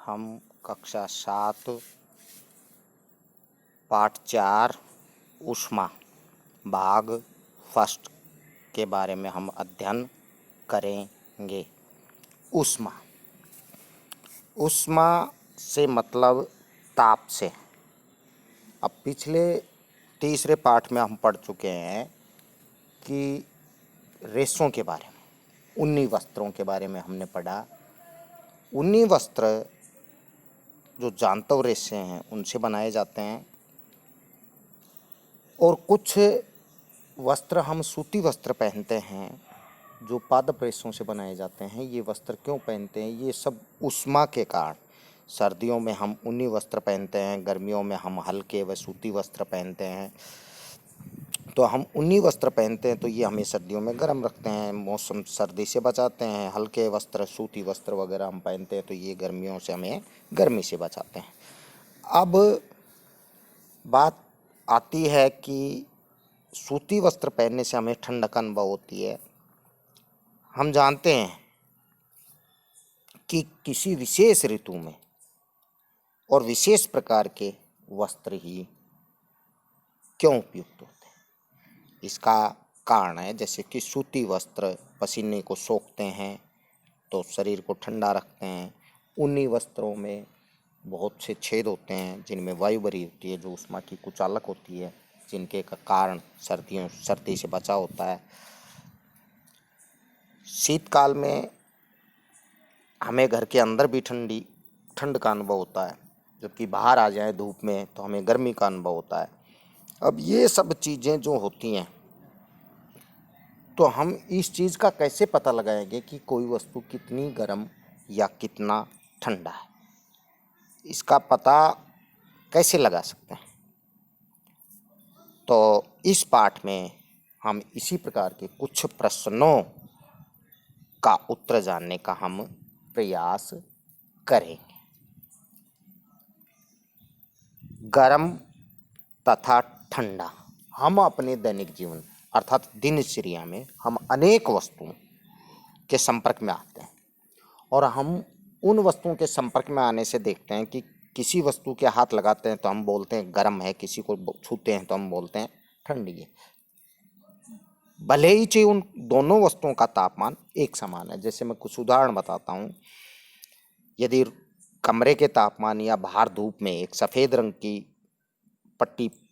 हम कक्षा 7 पाठ 4 ऊष्मा भाग फर्स्ट के बारे में हम अध्ययन करेंगे। ऊष्मा ऊष्मा से मतलब ताप से। अब पिछले तीसरे पाठ में हम पढ़ चुके हैं कि रेशों के बारे में, ऊनी वस्त्रों के बारे में हमने पढ़ा। ऊनी वस्त्र जो जांतव रेशे हैं उनसे बनाए जाते हैं, और कुछ वस्त्र हम सूती वस्त्र पहनते हैं जो पादप रेशों से बनाए जाते हैं। ये वस्त्र क्यों पहनते हैं? ये सब ऊष्मा के कारण। सर्दियों में हम ऊनी वस्त्र पहनते हैं, गर्मियों में हम हल्के व सूती वस्त्र पहनते हैं। तो हम ऊनी वस्त्र पहनते हैं तो ये हमें सर्दियों में गर्म रखते हैं, मौसम सर्दी से बचाते हैं। हल्के वस्त्र, सूती वस्त्र वगैरह हम पहनते हैं तो ये गर्मियों से हमें गर्मी से बचाते हैं। अब बात आती है कि सूती वस्त्र पहनने से हमें ठंडक का अनुभव होती है। हम जानते हैं कि किसी विशेष ऋतु में और विशेष प्रकार के वस्त्र ही क्यों उपयुक्त होते हैं। इसका कारण है, जैसे कि सूती वस्त्र पसीने को सोखते हैं तो शरीर को ठंडा रखते हैं। ऊनी वस्त्रों में बहुत से छेद होते हैं जिनमें वायु भरी होती है, जो ऊष्मा की कुचालक होती है, जिनके कारण सर्दी से बचाव होता है। शीतकाल में हमें घर के अंदर भी ठंड का अनुभव होता है, जबकि बाहर आ जाए धूप में तो हमें गर्मी का अनुभव होता है। अब ये सब चीज़ें जो होती हैं, तो हम इस चीज़ का कैसे पता लगाएंगे कि कोई वस्तु कितनी गर्म या कितना ठंडा है? इसका पता कैसे लगा सकते हैं? तो इस पाठ में हम इसी प्रकार के कुछ प्रश्नों का उत्तर जानने का हम प्रयास करेंगे। गर्म तथा ठंडा। हम अपने दैनिक जीवन अर्थात दिनचर्या में हम अनेक वस्तुओं के संपर्क में आते हैं, और हम उन वस्तुओं के संपर्क में आने से देखते हैं कि किसी वस्तु के हाथ लगाते हैं तो हम बोलते हैं गर्म है, किसी को छूते हैं तो हम बोलते हैं ठंडी है। भले ही चाहिए उन दोनों वस्तुओं का तापमान एक समान है। जैसे मैं कुछ उदाहरण बताता हूँ। यदि कमरे के तापमान या बाहर धूप में एक सफ़ेद रंग की पट्टी